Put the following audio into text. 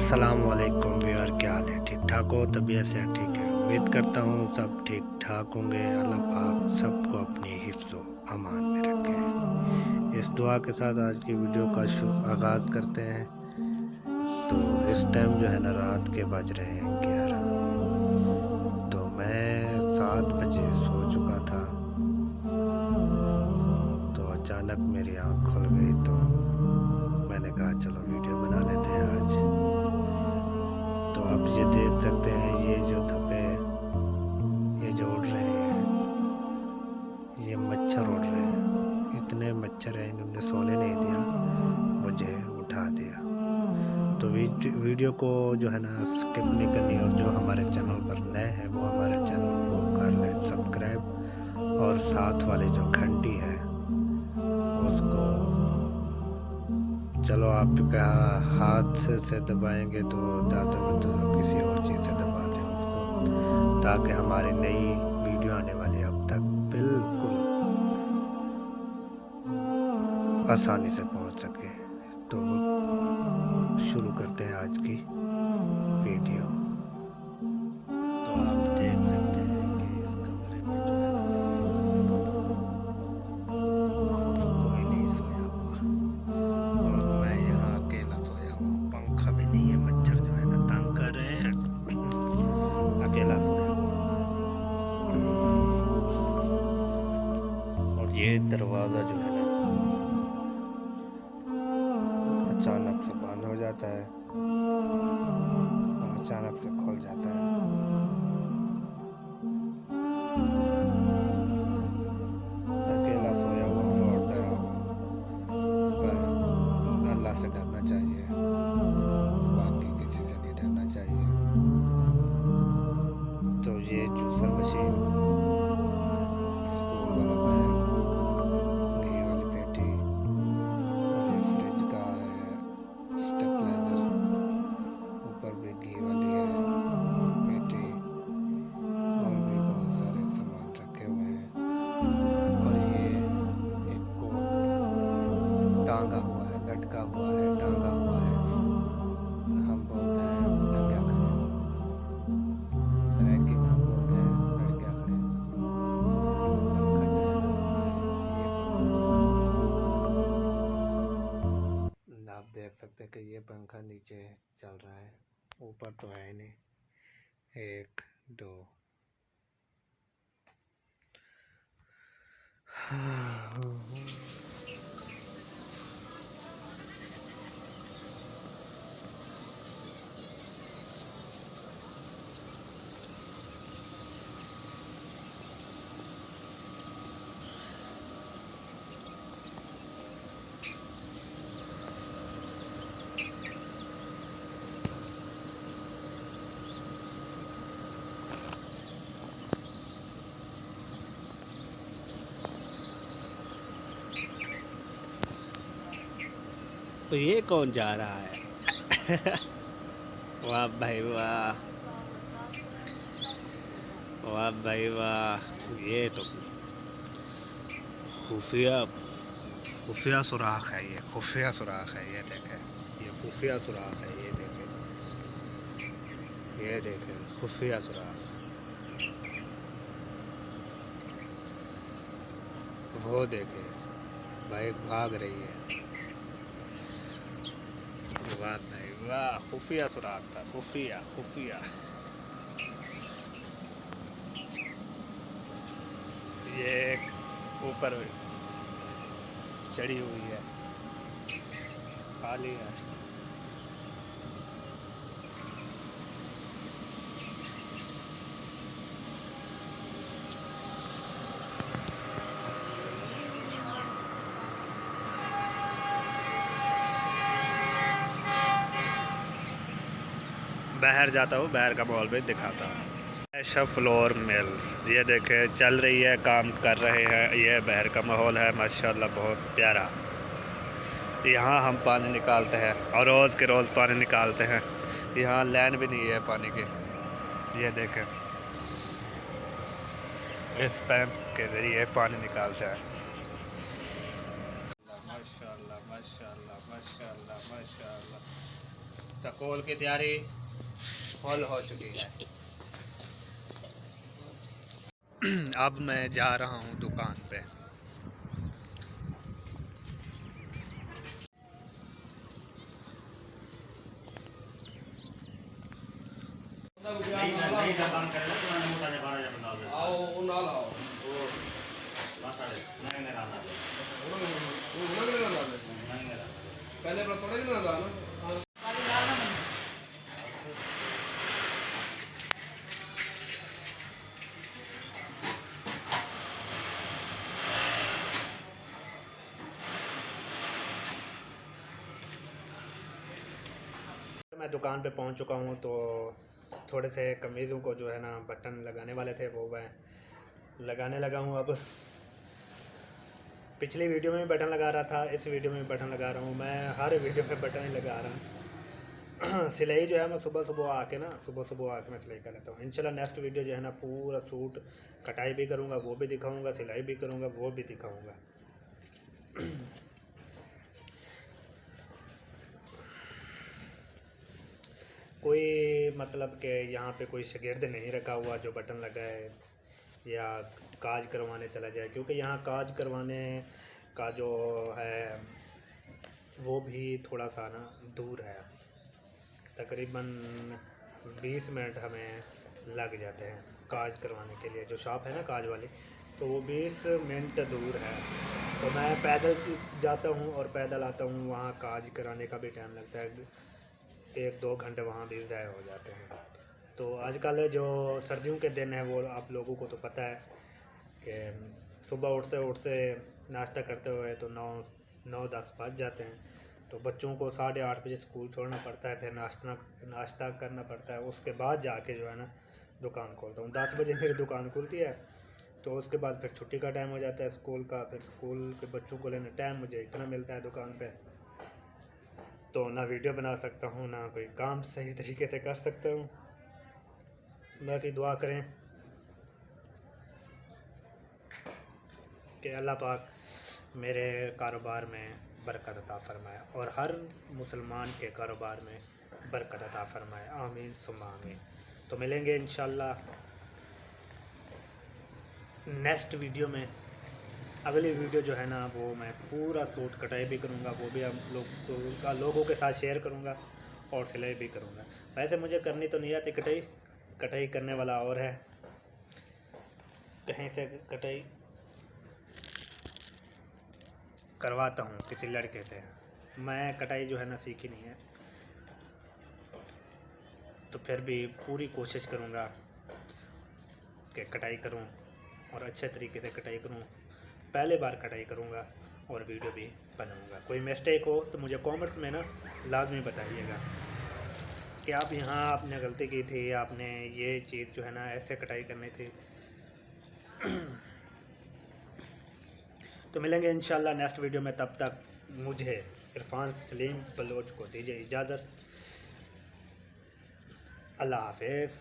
अस्सलाम वालेकुम व्यूअर, क्या हाल है? ठीक ठाक हो? तबीयत से ठीक है? उम्मीद करता हूँ सब ठीक ठाक होंगे। अल्लाह पाक सबको अपनी हिफ्ज़ अमान में रखे। इस दुआ के साथ आज की वीडियो का आगाज़ करते हैं। तो इस टाइम जो है ना, रात के बज रहे हैं 11। तो मैं 7 बजे सो चुका था, तो अचानक मेरी आँख खुल गई। तो मैंने कहा चलो वीडियो बना लेते हैं आज। तो आप ये देख सकते हैं, ये जो धब्बे ये जो उड़ रहे हैं, ये मच्छर उड़ रहे हैं। इतने मच्छर हैं, इन्होंने सोने नहीं दिया, मुझे उठा दिया। तो वीडियो को जो है ना स्किप नहीं करनी, और जो हमारे चैनल पर नए हैं वो हमारे चैनल को कर लें सब्सक्राइब, और साथ वाले जो घंटी है उसको चलो आपका हाथ से दबाएंगे तो ज़्यादा तो किसी और चीज़ से दबा दें उसको, ताकि हमारी नई वीडियो आने वाली अब तक बिल्कुल आसानी से पहुंच सके। तो शुरू करते हैं आज की वीडियो। तो आप देख सकते हैं कि इस कमरे में जो है ना कोई नहीं सोया हुआ, और मैं यहाँ अकेला सोया हूँ। पंखा भी नहीं है, मच्छर जो है ना तंग कर रहे हैं। अकेला सोया हुआ, और ये दरवाज़ा जो है ना अचानक से बंद हो जाता है और अचानक से खुल जाता है। अकेला सोया हुआ हूँ और डरा हुआ हूँ, पर अल्लाह से डरना चाहिए, बाकी किसी से नहीं डरना चाहिए। तो ये जूसर मशीन, स्कूल वाला बैग, घी वाली पेटी, और ये फ्रिज का है स्टेबलाइजर, ऊपर भी घी वाली है पेटी, और भी बहुत सारे सामान रखे हुए हैं। और ये एक कोट टांगा हुआ है, लटका हुआ है, टांगा हुआ है। हम बोलते हैं टंगा खड़े, सराइकी में हम बोलते हैं लड़का खड़े। पंखा जो है ना, ये पंखा आप देख सकते हैं कि ये पंखा नीचे चल रहा है, ऊपर तो है नहीं। 1 2 तो ये कौन जा रहा है? वाह भाई वाह, वाह भाई वाह। ये तो खुफिया खुफिया सुराख है, ये खुफिया सुराख है। ये देखें, ये खुफिया सुराख है। ये देखें, ये देखें खुफिया सुराख। वो देखें भाई, भाग रही है। वाह भाई वाह, खुफिया सुराख था, खुफिया खुफिया। ये ऊपर चढ़ी हुई है, खाली है। बाहर जाता हूँ, बाहर का माहौल भी दिखाता हूँ। ऐशा फ्लोर मिल्स, ये देखे चल रही है, काम कर रहे हैं। ये बाहर का माहौल है, माशाल्लाह बहुत प्यारा। यहाँ हम पानी निकालते हैं, और रोज़ के रोज़ पानी निकालते हैं। यहाँ लाइन भी नहीं है पानी की। ये देखें, इस पैप के ज़रिए पानी निकालते हैं। माशाल्लाह माशाल्लाह माशाल्लाह माशाल्लाह। कोल की तैयारी फुल हो चुकी है। अब मैं जा रहा हूँ दुकान पे। मैं दुकान पे पहुंच चुका हूं, तो थोड़े से कमीज़ों को जो है ना बटन लगाने वाले थे वो मैं लगाने लगा हूं। अब पिछली वीडियो में भी बटन लगा रहा था, इस वीडियो में भी बटन लगा रहा हूं। मैं हर वीडियो में बटन ही लगा रहा हूँ। सिलाई जो है मैं सुबह सुबह आके मैं सिलाई कर लेता हूँ। इंशाल्लाह नेक्स्ट वीडियो जो है ना पूरा सूट कटाई भी करूँगा, वो भी दिखाऊँगा, सिलाई भी करूँगा, वो भी दिखाऊँगा। कोई मतलब कि यहाँ पे कोई शागिर्द नहीं रखा हुआ जो बटन लगाए या काज करवाने चला जाए, क्योंकि यहाँ काज करवाने का जो है वो भी थोड़ा सा ना दूर है। तकरीबन 20 मिनट हमें लग जाते हैं काज करवाने के लिए। जो शॉप है ना काज वाली, तो वो 20 मिनट दूर है। तो मैं पैदल जाता हूँ और पैदल आता हूँ। वहाँ काज कराने का भी टाइम लगता है, 1-2 घंटे वहाँ भी ज़ाया हो जाते हैं। तो आजकल जो सर्दियों के दिन है वो आप लोगों को तो पता है कि सुबह उठते उठते नाश्ता करते हुए तो 9-10 बज जाते हैं। तो बच्चों को 8:30 बजे स्कूल छोड़ना पड़ता है, फिर नाश्ता करना पड़ता है। उसके बाद जाके जो है ना दुकान खोलता हूँ। 10 बजे मेरी दुकान खुलती है, तो उसके बाद फिर छुट्टी का टाइम हो जाता है स्कूल का। फिर स्कूल के बच्चों को लेने टाइम मुझे इतना मिलता है दुकान पे, तो ना वीडियो बना सकता हूँ, ना कोई काम सही तरीके से कर सकता हूँ। बाकी दुआ करें कि अल्लाह पाक मेरे कारोबार में बरकत अता फरमाए और हर मुसलमान के कारोबार में बरकत अता फरमाए। आमीन सुम्मा आमीन। तो मिलेंगे इंशाल्लाह नेक्स्ट वीडियो में। अगली वीडियो जो है ना वो मैं पूरा सूट कटाई भी करूँगा, वो भी हम लोगों के साथ शेयर करूँगा और सिलाई भी करूँगा। वैसे मुझे करनी तो नहीं आती कटाई करने वाला और है, कहीं से कटाई करवाता हूँ किसी लड़के से। मैं कटाई जो है ना सीखी नहीं है, तो फिर भी पूरी कोशिश करूँगा कि कटाई करूँ और अच्छे तरीके से कटाई करूँ। पहले बार कटाई करूँगा और वीडियो भी बनाऊँगा। कोई मिस्टेक हो तो मुझे कमेंट्स में ना लाजमी बताइएगा कि आप यहाँ आपने गलती की थी, आपने ये चीज़ जो है ना ऐसे कटाई करनी थी। तो मिलेंगे इंशाल्लाह नेक्स्ट वीडियो में। तब तक मुझे इरफान सलीम बलोच को दीजिए इजाज़त। अल्लाह हाफ़िज़।